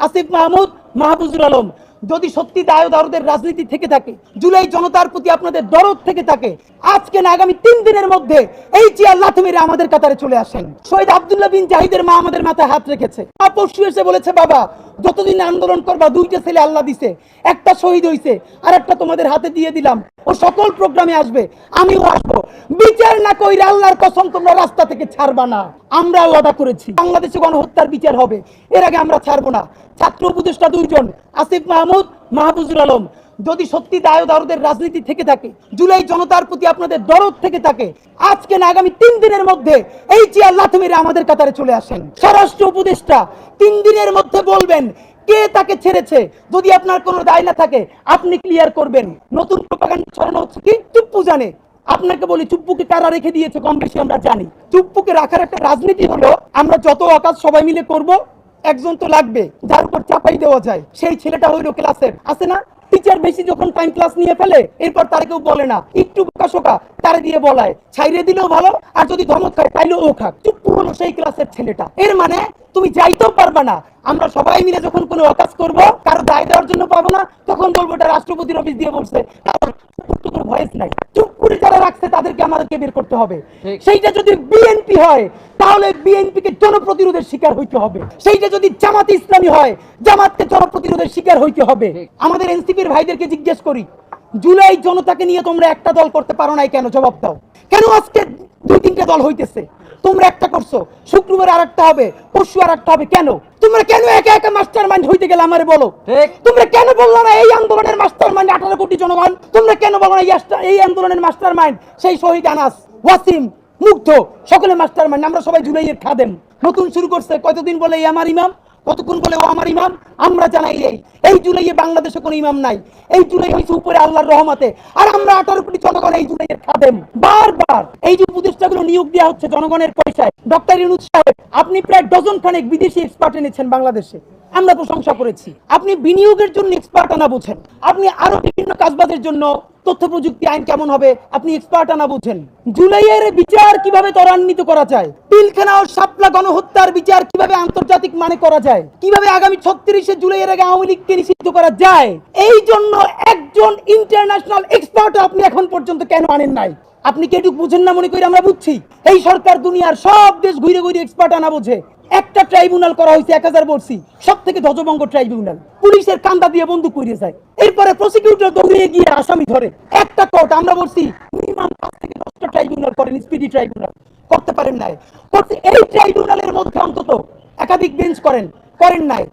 আসিফ মাহমুদ, মাহফুজুল আলম, যদি সত্যি দায় দরদের রাজনীতি থেকে থাকে, জুলাই জনতার প্রতি আপনাদের দরদ থেকে থাকে, আজকে না আগামী 3 দিনের মধ্যে এই চেয়ার লাথি মেরে আমাদের কাতারে চলে আসেন। শহীদ আব্দুল্লাহ বিন জাহিদের মা আমাদের মাথায় হাত রেখেছে, পরশু এসে বলেছে, বাবা যতদিন আন্দোলন করবা, 2টা ছেলে আল্লাহ দিছে, একটা শহীদ হইছে আর একটা তোমাদের হাতে দিয়ে দিলাম, ও সকল প্রোগ্রামে আসবে, আমিও আসবো। বিচার না কইরা আল্লাহর কসম তোমরা রাস্তা থেকে ছাড়বা না। আমরা ওয়াদা করেছি বাংলাদেশে গণহত্যার বিচার হবে, এর আগে আমরা ছাড়বো না। ছাত্র উপদেষ্টা 2 জন, আসিফ মাহমুদ, মাহফুজুল আলম, যদি সত্যি দায় দরদের রাজনীতি থেকে থাকে, জুলাই জনতার প্রতি আপনাদের দরদ থেকে থাকে, আজকে না আগামী 3 দিনের মধ্যে এই চেয়ার লাথি মেরে আমাদের কাতারে চলে আসেন। স্বরাষ্ট্র উপদেষ্টা 3 দিনের মধ্যে বলবেন কে তাকে ছেড়েছে। যদি আপনার কোনো দায় না থাকে আপনি ক্লিয়ার করবেন। নতুন প্রপাগান্ডা ছড়ানো হচ্ছে কি চুপ্পু জানে। আপনাকে বলি, চুপ্পুকে কারা রেখে দিয়েছে কম বেশি আমরা জানি। চুপ্পুকে রাখার একটা রাজনীতি হলো আমরা যত কাজ সবাই মিলে করব, একজন তো লাগবে যার উপর চাপাই দেওয়া যায়, সেই ছেলেটা হইলো ক্লাসের, আছে না? টিচার বেশি যখন টাইম ক্লাস নিয়ে ফেলে, এরপর তার কেউ বলে না, একটু বোকাশোকা তারে দিয়ে বলায়, ছাইরে দিলেও ভালো, আর যদি ধমক খায় তাইলেও ও খাক। চুপ্পু হলো সেই ক্লাসের ছেলেটা। এর মানে তুমি যাইতেও পারবা না। আমরা সবাই মিলে যখন কোনো কাজ করব, কারো দায় দেওয়ার জন্য পাবো না, তখন বলবো এটা রাষ্ট্রপতির অফিস দিয়ে বলছে, ভয়েস নাই। চুপ করে যারা রাখছে তাদেরকে আমাদেরকে বের করতে হবে। সেইটা যদি বিএনপি হয় তাহলে বিএনপি কে জনপ্রতিরোধের শিকার হইতে হবে। সেইটা যদি জামাত ইসলামী হয়, জামাতকে জনপ্রতিরোধের শিকার হইতে হবে। আমাদের এনসিপির ভাইদেরকে জিজ্ঞেস করি, জুলাই জনতাকে নিয়ে তোমরা একটা দল করতে পারো নাই কেন? জবাব দাও। কেন আজকে 2-3টা দল হইতেছে? তোমরা একটা করছো, শুক্রবার আরেকটা হবে, পরশু আরেকটা হবে, কেন? তোমরা কেন একা একা মাস্টার মাইন্ড হইতে গেলে আমারে বলো। তোমরা কেন বললো না এই আন্দোলনের মাস্টার মাইন্ড 18 কোটি জনগণ? তোমরা কেন বলো না এই আন্দোলনের মাস্টার মাইন্ড সেই শহীদ আনাস, ওয়াসিম, মুগ্ধ, সকলে মাস্টার মাইন্ড, আমরা সবাই জুলাইয়ের খাদেম। নতুন শুরু করছে, কতদিন বলে এই আমার ইমাম, কতক্ষণ বলে ও আমার ইমাম। আমরা জানাই এই জুলাইয়ে বাংলাদেশে কোনো ইমাম নাই, এই জুলাই হয়েছে উপরে আল্লাহর রহমতে, আর আমরা 18 কোটি জনগণ এই জুলাইয়ের খাদেম। বারবার এই যে উপদেষ্টাগুলো নিয়োগ দেওয়া হচ্ছে জনগণের পয়সায়। ডক্টর ইউনূস সাহেব, আপনি প্রায় ডজন খানেক বিদেশি এক্সপার্ট এনেছেন বাংলাদেশে, আমরা প্রশংসা করেছি। আপনি বিনিয়োগের জন্য এক্সপার্ট আনা বোঝেন, আপনি আরো বিভিন্ন কাজবাজের জন্য তথ্য প্রযুক্তি আইন কেমন হবে আপনি এক্সপার্ট আনা বুঝেন। জুলাইয়ের বিচার কিভাবে ত্বরান্বিত করা যায়, পিলখানা ও শাপলা গণহত্যার বিচার কিভাবে আন্তর্জাতিক মানে করা যায়, কিভাবে আগামী 36শে জুলাইয়ের আগে আওয়ামী লীগকে নিষিদ্ধ করা যায়, এই জন্য একজন ইন্টারন্যাশনাল এক্সপার্ট আপনি এখন পর্যন্ত কেন আনেন নাই? আপনি কি এটুকু বুঝেন না মনে করি আমরা বুঝছি? এই সরকার দুনিয়ার সব দেশ ঘুরে ঘুরে এক্সপার্ট আনা বোঝে। একটা ট্রাইব্যুনাল করা হয়েছে 1000 বলছি, সব থেকে ধ্বজভঙ্গ ট্রাইব্যুনাল, পুলিশের কান্দা দিয়ে বন্দুক করিয়ে যায়, এরপরে প্রসিকিউটর দৌড়িয়ে গিয়ে আসামি ধরে। একটা কোর্ট আমরা বলছি মিনিমাম 5 থেকে 10টা ট্রাইব্যুনাল করেন, স্পিডি ট্রাইব্যুনাল করতে পারেন নাই। এই ট্রাইব্যুনালের মধ্যে অন্তত একাধিক বেঞ্চ করেন নাই।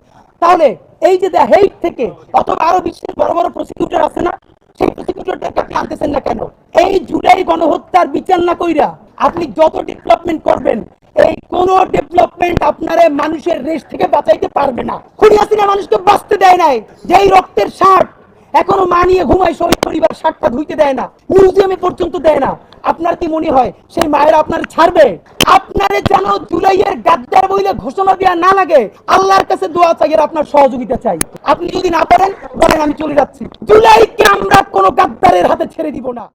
তাহলে এই যে দ্য হেগ থেকে অথবা আরো বিশ্বের বড় বড় প্রসিকিউটর আছে না, সেই প্রসিকিউটরটাকে আপনি আনতেছেন না কেন? এই জুলাই গণহত্যার বিচার না কইরা আপনি যত ডেভেলপমেন্ট করবেন, এই কোন ডেভেলপমেন্ট আপনারে মানুষের রেশ থেকে বাঁচাইতে পারবে না। খুনি হাসিনা মানুষকে বাঁচতে দেয় নাই, যেই রক্তের শার্ট এখনো মা নিয়ে ঘুমায়, শহীদ পরিবার শার্টটা ধুইতে দেয় না, মিউজিয়ামে পর্যন্ত দেয় না। আপনার কি মনে হয় সেই মায়েরা আপনার ছাড়বে? আপনারে যেন জুলাইয়ের গাদ্দার বইলে ঘোষণা দেওয়া না লাগে, আল্লাহর কাছে দোয়া চাই, আপনার সহযোগিতা চাই। আপনি যদি না পারেন বলেন আমি চলে যাচ্ছি। জুলাইকে আমরা কোনো গাদ্দারের হাতে ছেড়ে দিব না।